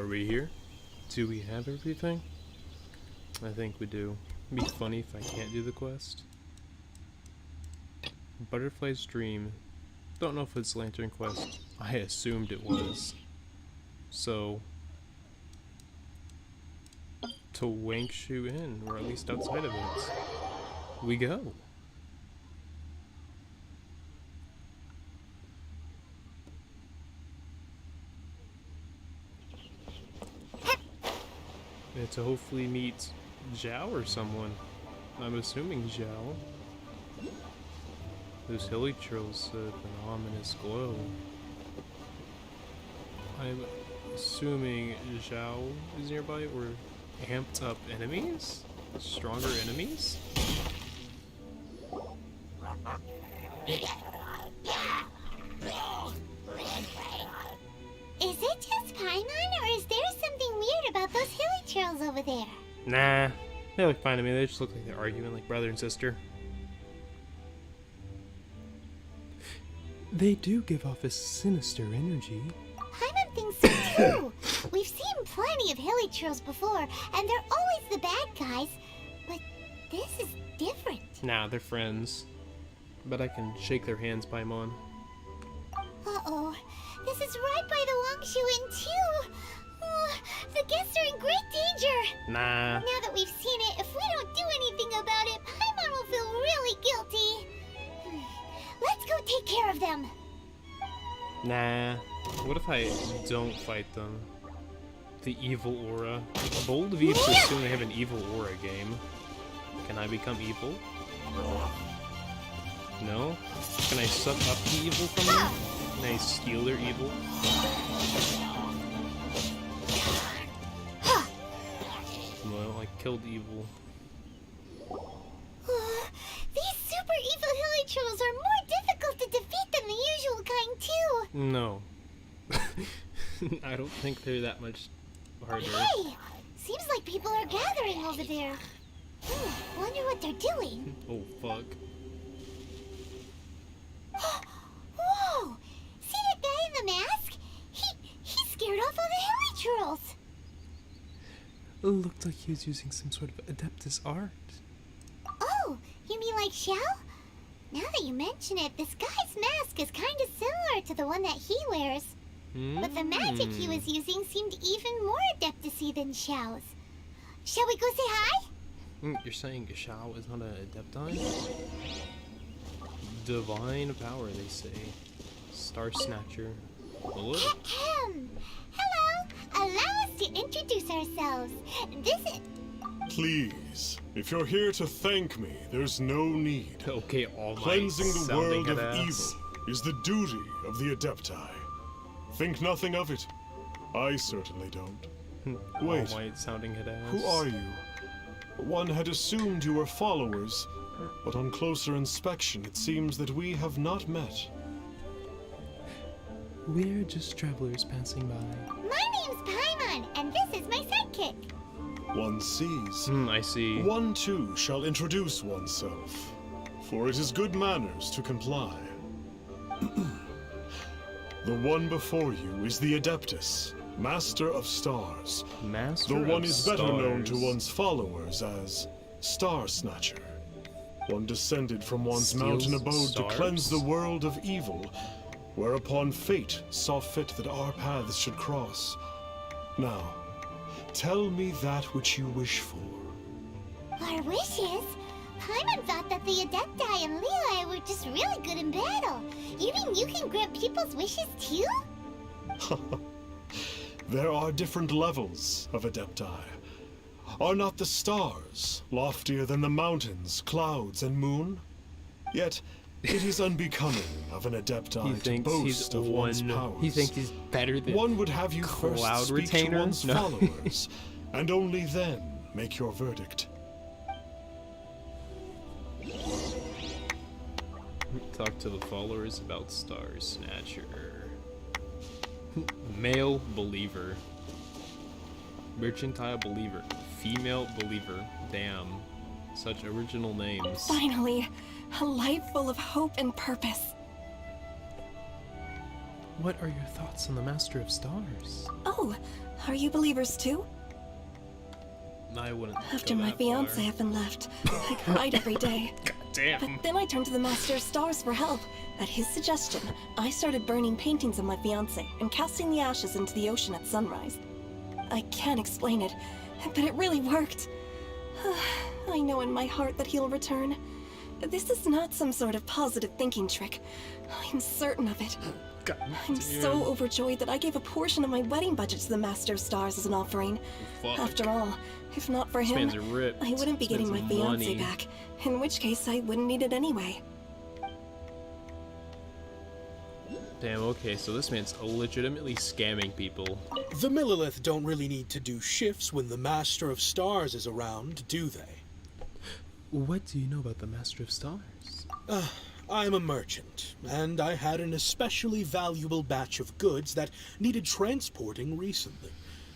we here? Do we have everything? I think we do. It'd be funny if I can't do the quest. Butterfly's Dream. Don't know if it's Lantern Quest. I assumed it was. So, to Wangshu Inn, or at least outside of it, we go. And to hopefully meet Xiao or someone. I'm assuming Xiao. Those hilly trails have an ominous glow. I'm assuming Xiao is nearby, or amped up enemies? Stronger enemies? Is it just Paimon, or is there something weird about those hilly trails over there? Nah, they look fine to me. They just look like they're arguing like brother and sister. They do give off a sinister energy. Paimon thinks so too. We've seen plenty of hilly trails before, and they're always the bad guys. But this is different. Nah, they're friends. But I can shake their hands, Paimon. Uh-oh. This is right by the Wangshu Inn too. The guests are in great danger. Nah. Now that we've seen it, if we don't do anything about it, Paimon will feel really guilty. Let's go take care of them. Nah. What if I don't fight them? The evil aura. Bold of Eve to assume they have an evil aura game. Can I become evil? No? Can I suck up the evil from them? Can I steal their evil? Well, I killed evil. These super evil hilly trolls are more difficult to defeat than the usual kind too. No. I don't think they're that much harder. Hey! Seems like people are gathering over there. Wonder what they're doing. Oh, fuck. Whoa! See that guy in the mask? He scared off all the hilly trolls. It looked like he was using some sort of Adeptus art. Oh, you mean like Xiao? Now that you mention it, this guy's mask is kind of similar to the one that he wears. But the magic he was using seemed even more Adeptus-y than Xiao's. Shall we go say hi? You're saying Xiao is not an Adeptine? Divine power, they say. Starsnatcher. Hello? Hello! Allow us to introduce ourselves. This is... Please, if you're here to thank me, there's no need. Okay, all my Cleansing the world of ass. evil is the duty of the Adepti. Think nothing of it. I certainly don't. Wait, All Might sounding head ass. who are you? One had assumed you were followers, but on closer inspection it seems that we have not met. We're just travelers passing by. My name's Paimon, and this is my sidekick. One sees. I see. One too shall introduce oneself, for it is good manners to comply. The one before you is the Adeptus, Master of Stars. Master Though one of is better known to Stars. one's followers as Starsnatcher. One descended from one's Steals mountain abode stars? to cleanse the world of evil, whereupon fate saw fit that our paths should cross. Now, tell me that which you wish for. Our wishes? Paimon thought that the Adepti and Leela were just really good in battle. You mean you can grant people's wishes too? There are different levels of Adepti. Are not the stars loftier than the mountains, clouds, and moon? Yet, it is unbecoming of an He Adepti to thinks he's boast of one's powers. He thinks he's better than One would have you first Cloud speak Retainer? to one's No. followers, and only then make your verdict. Talk to the followers about Starsnatcher. Male believer. Mercantile believer. Female believer. Damn. Such original names. Finally, a life full of hope and purpose. What are your thoughts on the Master of Stars? Oh, are you believers too? I wouldn't After go my that fiancé far. had been left, I cried every day. God damn. But then I turned to the Master of Stars for help. At his suggestion, I started burning paintings of my fiancé and casting the ashes into the ocean at sunrise. I can't explain it, but it really worked. I know in my heart that he'll return. This is not some sort of positive thinking trick. I'm certain of it. God I'm damn. so overjoyed that I gave a portion of my wedding budget to the Master of Stars as an offering. Fuck. After all, if not for This him, man's ripped. I wouldn't be This getting my man's fiancé money. back, in which case I wouldn't need it anyway. Damn, okay, so this man's legitimately scamming people. The Millilith don't really need to do shifts when the Master of Stars is around, do they? What do you know about the Master of Stars? I'm a merchant, and I had an especially valuable batch of goods that needed transporting recently.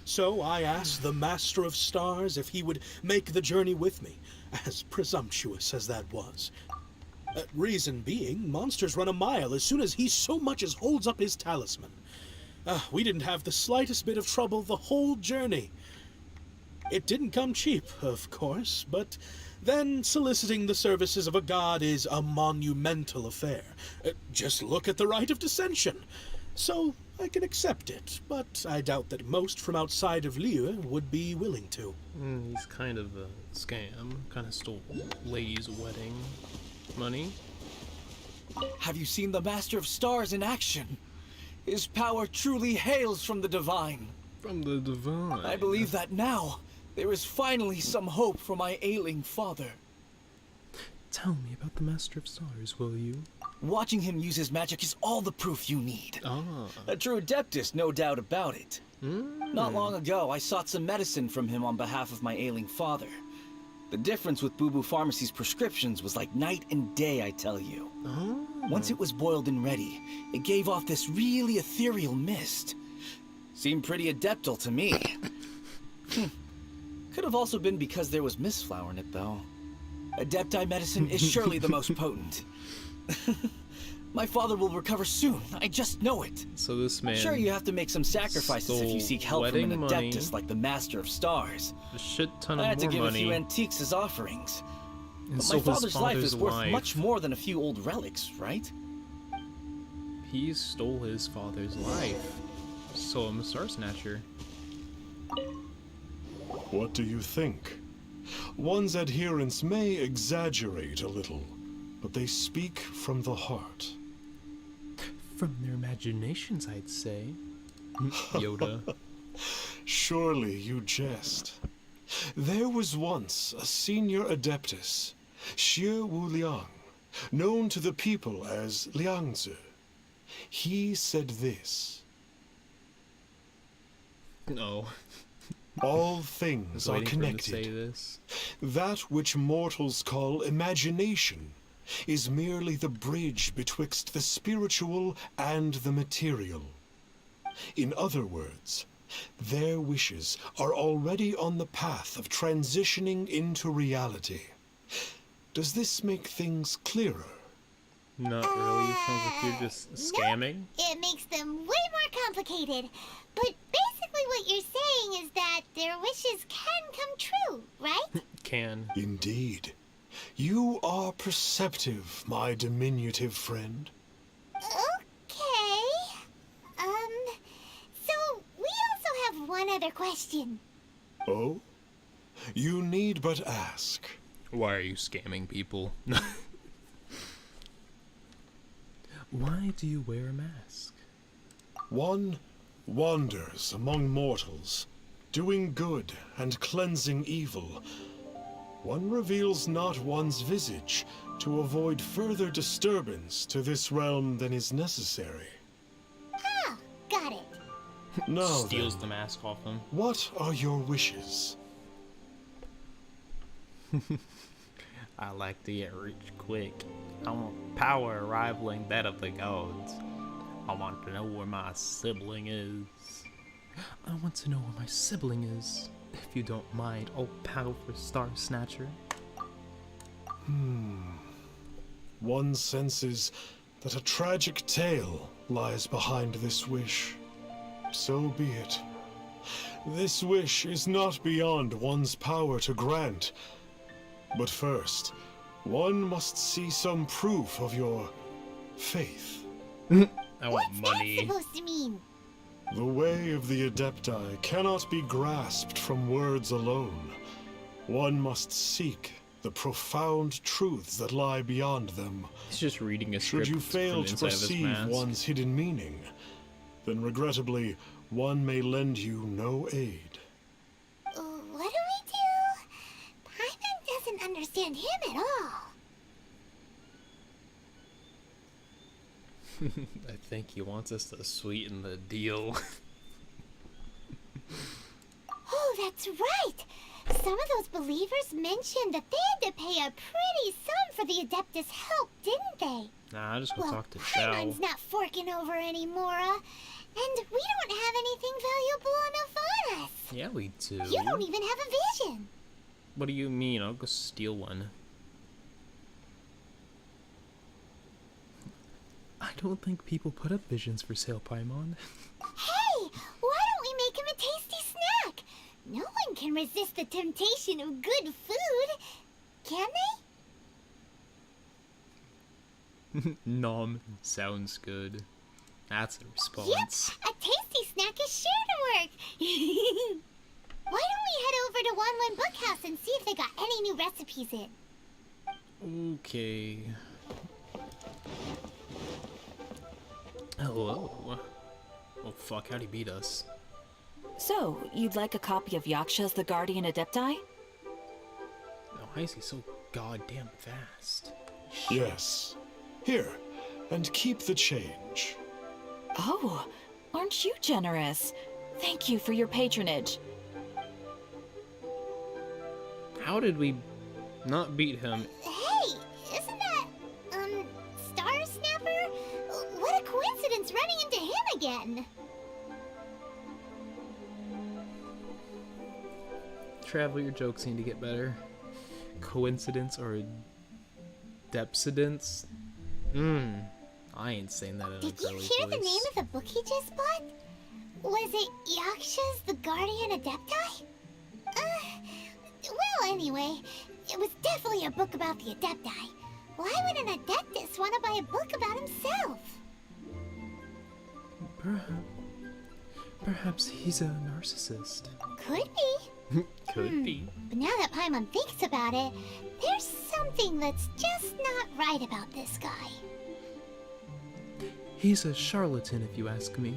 So I asked the Master of Stars if he would make the journey with me, as presumptuous as that was. Reason being, monsters run a mile as soon as he so much as holds up his talisman. We didn't have the slightest bit of trouble the whole journey. It didn't come cheap, of course, but then soliciting the services of a god is a monumental affair. Just look at the right of dissension. So I can accept it, but I doubt that most from outside of Liyue would be willing to. He's kind of a scam. Kind of stole lady's wedding money. Have you seen the Master of Stars in action? His power truly hails from the divine. From the divine. I believe that now there is finally some hope for my ailing father. Tell me about the Master of Stars, will you? Watching him use his magic is all the proof you need. Ah. A true adeptus, no doubt about it. Not long ago, I sought some medicine from him on behalf of my ailing father. The difference with Boo Boo Pharmacy's prescriptions was like night and day, I tell you. Oh. Once it was boiled and ready, it gave off this really ethereal mist. Seemed pretty adeptal to me. Could have also been because there was mistflower in it, though. Adepti medicine is surely the most potent. My father will recover soon, I just know it. So this man. Sure, you have to make some sacrifices if you stole seek help from an wedding money, adeptus like the Master of Stars. a shit ton I of had to more give a money. few antiques as offerings. And But so my his father's life is worth wife. much more than a few old relics, right? He stole his father's life. So I'm a Starsnatcher. What do you think? One's adherents may exaggerate a little, but they speak from the heart. From their imaginations, I'd say. Yoda. Surely you jest. There was once a senior adeptus, Xie Wu Liang, known to the people as Liangzi. He said this: No. all I things was are waiting for him to say connected. this. That which mortals call imagination is merely the bridge betwixt the spiritual and the material. In other words, their wishes are already on the path of transitioning into reality. Does this make things clearer? Not really. Sounds like you're just scamming. It makes them way more complicated. But basically what you're saying is that their wishes can come true, right? Can. Indeed. You are perceptive, my diminutive friend. Okay. So we also have one other question. Oh? You need but ask. Why are you scamming people? Why do you wear a mask? One wanders among mortals, doing good and cleansing evil. One reveals not one's visage to avoid further disturbance to this realm than is necessary. Ah, got it. Now Steals then, the mask off him. what are your wishes? I like to get rich quick. I want power rivaling that of the gods. I want to know where my sibling is. I want to know where my sibling is. If you don't mind, oh powerful Starsnatcher. One senses that a tragic tale lies behind this wish. So be it. This wish is not beyond one's power to grant. But first, one must see some proof of your faith. I want What's money. that supposed to mean? The way of the Adepti cannot be grasped from words alone. One must seek the profound truths that lie beyond them. He's just reading a script Should you from fail the to inside of his perceive mask. one's hidden meaning, then regrettably, one may lend you no aid. What do we do? Paimon doesn't understand him at all. I think he wants us to sweeten the deal. Oh, that's right! Some of those believers mentioned that they had to pay a pretty sum for the Adeptus' help, didn't they? Nah, I'll just go Well, talk to Xiao. Paimon's not forking over anymore, and we don't have anything valuable enough on us. Yeah, we do. You don't even have a vision. What do you mean? I'll go steal one. I don't think people put up visions for sale, Paimon. Hey, why don't we make him a tasty snack? No one can resist the temptation of good food, can they? Nom sounds good. That's a response. Yep, a tasty snack is sure to work. Why don't we head over to Wanwan Bookhouse and see if they got any new recipes in? Okay. Hello. Oh fuck, how'd he beat us? So, you'd like a copy of Yaksha's The Guardian Adepti? Oh, why is he so goddamn fast? Yes. Here, and keep the change. Oh, aren't you generous? Thank you for your patronage. How did we not beat him? Hey, isn't that, Starsnatcher? What a coincidence running into him again. Travel, your jokes need to get better. Coincidence or depsidence? I ain't saying that in Did a you girly hear the voice. name of the book he just bought? Was it Yaksha's The Guardian Adepti? Well, anyway, it was definitely a book about the Adepti. Why would an Adeptus want to buy a book about himself? Perhaps he's a narcissist. Could be. Could be. But now that Paimon thinks about it, there's something that's just not right about this guy. He's a charlatan, if you ask me.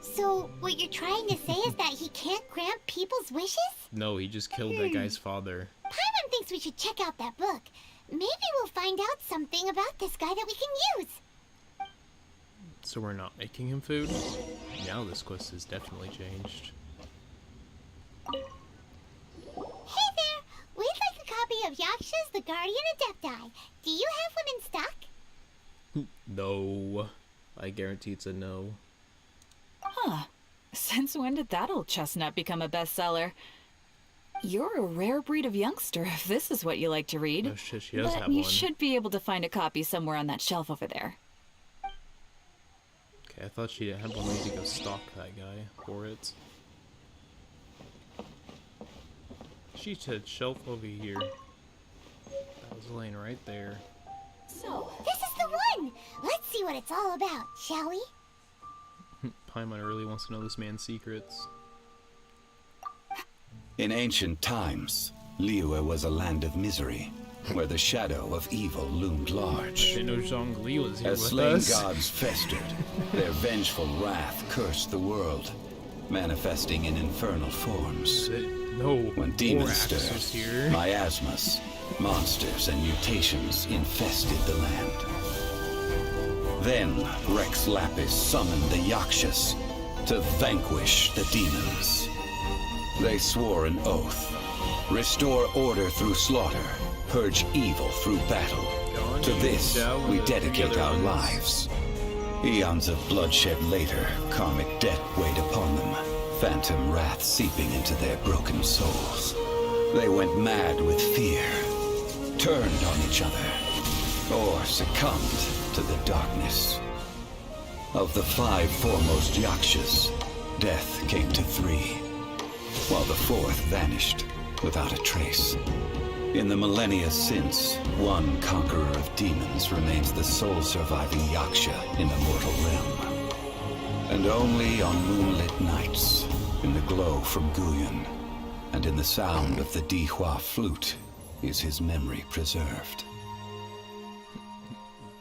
So, what you're trying to say is that he can't grant people's wishes? No, he just killed that guy's father. Paimon thinks we should check out that book. Maybe we'll find out something about this guy that we can use. So we're not making him food? Now this quest has definitely changed. Hey there! We'd like a copy of Yaksha's The Guardian Adepti. Do you have one in stock? No. I guarantee it's a no. Huh. Since when did that old chestnut become a bestseller? You're a rare breed of youngster if this is what you like to read. Oh shit, she does But have you one. should be able to find a copy somewhere on that shelf over there. Okay, I thought she had one. We need to go stalk that guy for it. She said shelf over here. That was laying right there. So, This is the one! Let's see what it's all about, shall we? Paimon really wants to know this man's secrets. In ancient times, Liyue was a land of misery, where the shadow of evil loomed I large. didn't know Zhongli was here As with slain us. gods festered, their vengeful wrath cursed the world, manifesting in infernal forms. No, When demons Borax is stirred, here. miasmas, monsters, and mutations infested the land. Then Rex Lapis summoned the Yakshas to vanquish the demons. They swore an oath: restore order through slaughter, purge evil through battle. To this, we dedicate our lives. Eons of bloodshed later, karmic debt weighed upon them, phantom wrath seeping into their broken souls. They went mad with fear, turned on each other, or succumbed to the darkness. Of the 5 foremost yakshas, death came to 3, while the 4th vanished without a trace. In the millennia since, one conqueror of demons remains the sole surviving yaksha in the mortal realm. And only on moonlit nights, in the glow from Guyon, and in the sound of the Dihua flute, is his memory preserved.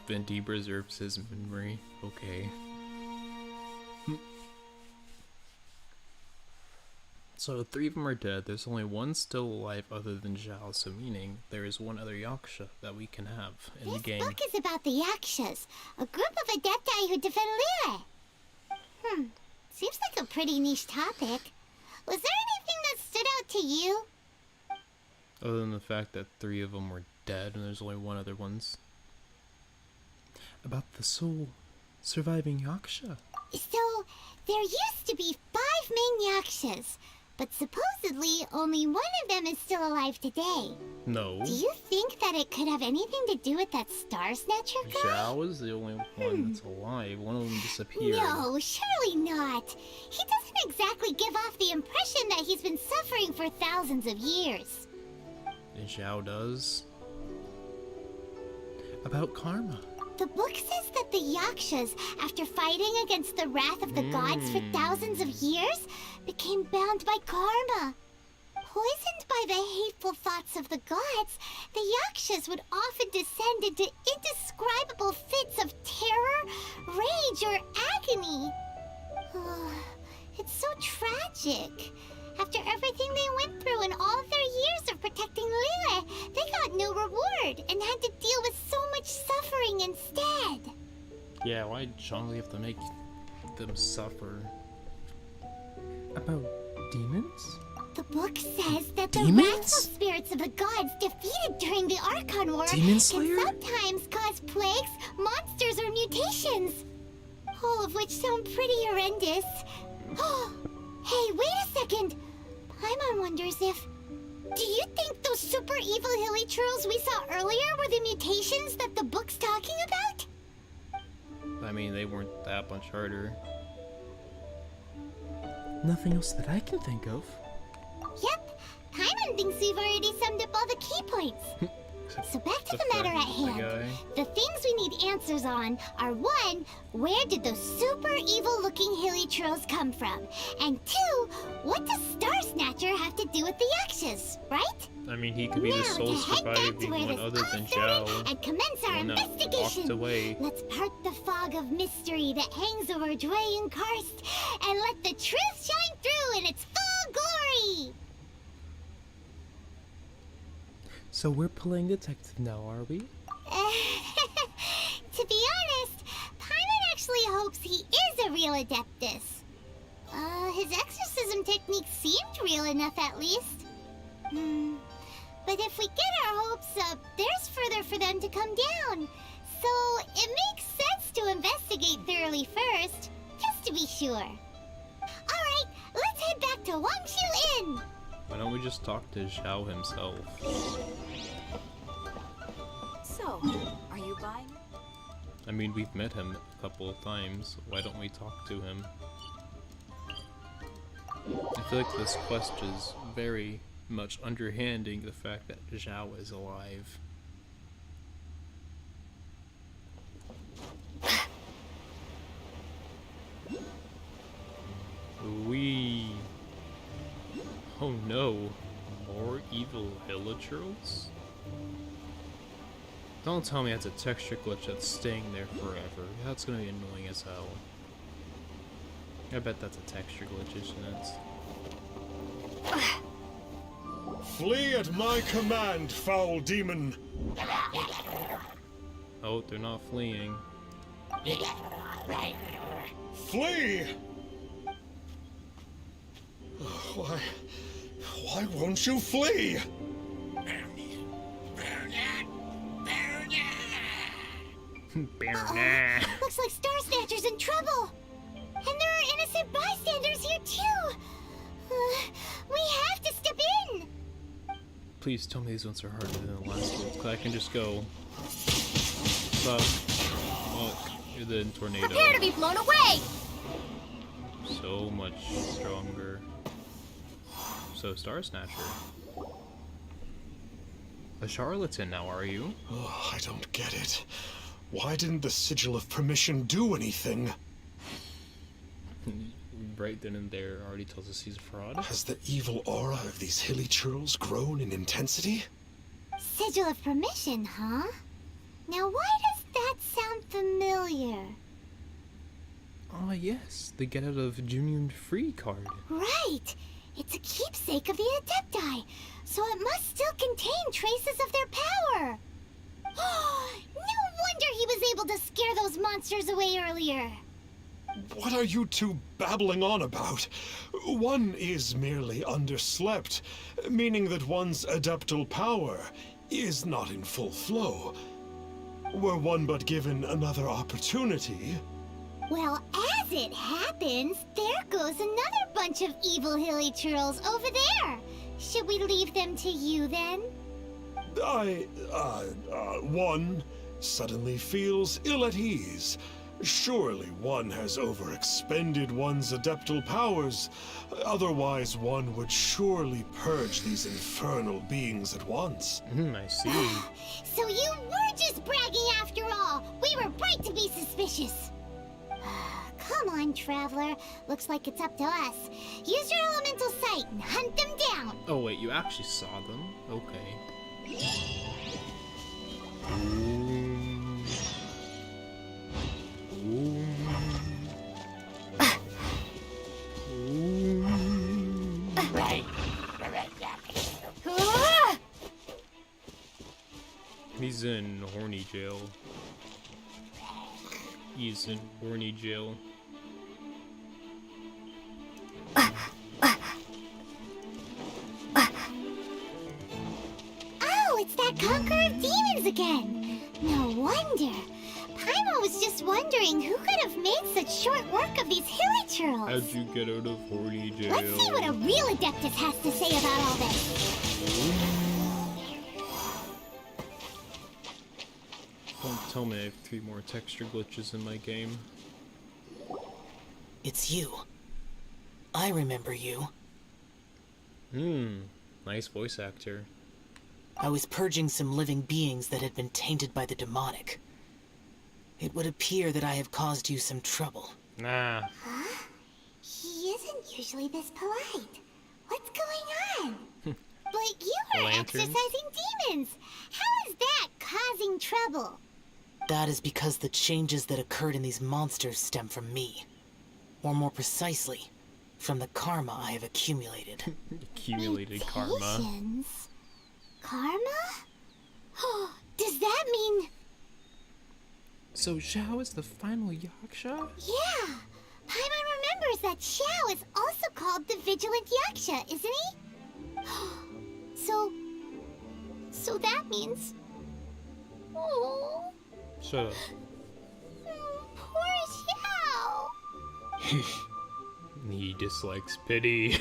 Venti preserves his memory. Okay. So 3 of them are dead. There's only one still alive other than Xiao, so meaning there is one other yaksha that we can have in the game. This book is about the yakshas, a group of adepti who defend Liyue. Seems like a pretty niche topic. Was there anything that stood out to you? Other than the fact that 3 of them were dead and there's only one other ones. About the sole surviving yaksha. So, there used to be 5 main yakshas, but supposedly only one of them is still alive today. No. Do you think that it could have anything to do with that Starsnatcher guy? Xiao is the only one that's alive. One of them disappeared. No, surely not. He doesn't exactly give off the impression that he's been suffering for thousands of years. And Xiao does. About karma. The book says that the yakshas, after fighting against the wrath of the gods for thousands of years, became bound by karma. Poisoned by the hateful thoughts of the gods, the yakshas would often descend into indescribable fits of terror, rage, or agony. It's so tragic. After everything they went through and all of their years of protecting Liyue, they got no reward and had to deal with so much suffering instead. Yeah, why Zhongli have to make them suffer? About demons? The book says that the Demons? wrathful spirits of the gods defeated during the Archon War Demon can Slayer? sometimes cause plagues, monsters, or mutations. All of which sound pretty horrendous. Hey, wait a second! Paimon wonders if... Do you think those super evil hilly trolls we saw earlier were the mutations that the book's talking about? I mean, they weren't that much harder. Nothing else that I can think of. Yep, Paimon thinks we've already summed up all the key points. So back to the matter at hand. The things we need answers on are 1, where did those super evil looking hilly trolls come from? And 2, what does Starsnatcher have to do with the yakshas, right? I mean, he could be the Now sole to head back to surviving where one this other all than started Xiao. and commence our One that walked investigation. away. Let's part the fog of mystery that hangs over Dwayne Karst and let the truth shine through in its full glory. So we're playing detective now, are we? To be honest, Paimon actually hopes he is a real adeptus. His exorcism technique seemed real enough at least. But if we get our hopes up, there's further for them to come down. So it makes sense to investigate thoroughly first, just to be sure. Alright, let's head back to Wangshu Inn! Why don't we just talk to Xiao himself? So, are you buying? I mean, we've met him a couple of times. Why don't we talk to him? I feel like this quest is very much underhanding the fact that Xiao is alive. Oh no, more evil hilichurls? Don't tell me that's a texture glitch that's staying there forever. That's gonna be annoying as hell. I bet that's a texture glitch, isn't it? Flee at my command, foul demon! Oh, they're not fleeing. Flee! Why won't you flee? Looks like Starsnatcher's in trouble! And there are innocent bystanders here too! We have to step in! Please tell me these ones are harder than the last ones, 'cause I can just go... Suck. Look. the tornado. Prepare to be blown away! So much stronger. So, Starsnatcher. A charlatan now, are you? Oh, I don't get it. Why didn't the Sigil of Permission do anything? Right then and there already tells us he's a fraud. Has the evil aura of these hilly churls grown in intensity? Sigil of Permission, huh? Now why does that sound familiar? Ah, yes, the get out of Junior Free card. Right! It's a keepsake of the Adepti, so it must still contain traces of their power. No wonder he was able to scare those monsters away earlier. What are you two babbling on about? One is merely underslept, meaning that one's adeptal power is not in full flow. Were one but given another opportunity... Well, as it happens, there goes another bunch of evil hilly churls over there. Should we leave them to you then? One suddenly feels ill at ease. Surely one has overexpended one's adeptal powers. Otherwise, one would surely purge these infernal beings at once. I see. So you were just bragging after all. We were right to be suspicious. Come on, Traveler. Looks like it's up to us. Use your elemental sight and hunt them down. Oh wait, you actually saw them? Okay. He's in horny jail. He's in horny jail. Oh, it's that Conqueror of Demons again. No wonder. Paimon was just wondering who could have made such short work of these hilly churls. How'd you get out of horny jail? Let's see what a real Adeptus has to say about all this. Don't tell me I have 3 more texture glitches in my game. It's you. I remember you. Nice voice actor. I was purging some living beings that had been tainted by the demonic. It would appear that I have caused you some trouble. Nah. Huh? He isn't usually this polite. What's going on? But you are Lanterns? exercising demons. How is that causing trouble? That is because the changes that occurred in these monsters stem from me. Or more precisely, from the karma I have accumulated. Accumulated karma. Mutations? Karma? Does that mean... So Xiao is the final yaksha? Yeah! Paimon remembers that Xiao is also called the Vigilant Yaksha, isn't he? So that means... Oh... Shut up. Poor Xiao! He dislikes pity.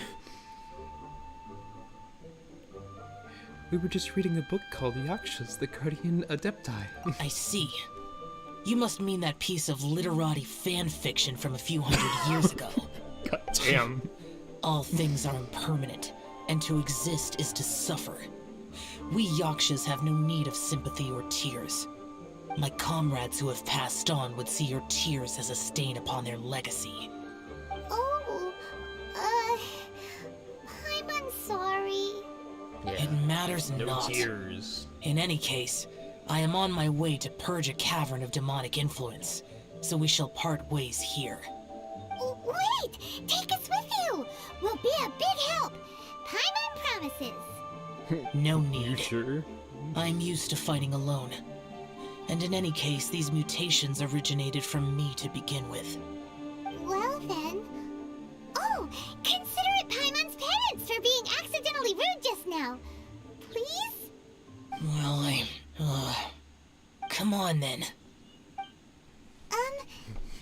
We were just reading a book called Yakshas, the Guardian Adepti. I see. You must mean that piece of literati fan fiction from a few hundred years ago. God damn. All things are impermanent, and to exist is to suffer. We Yakshas have no need of sympathy or tears. My comrades who have passed on would see your tears as a stain upon their legacy. Oh, I'm sorry. Yeah. It matters No not. tears. In any case, I am on my way to purge a cavern of demonic influence, so we shall part ways here. Wait! Take us with you! We'll be a big help! Paimon promises! No You need. sure? I'm used to fighting alone. And in any case, these mutations originated from me to begin with. Well then... Oh! Consider it Paimon's penance for being accidentally rude just now! Please? Well, come on then.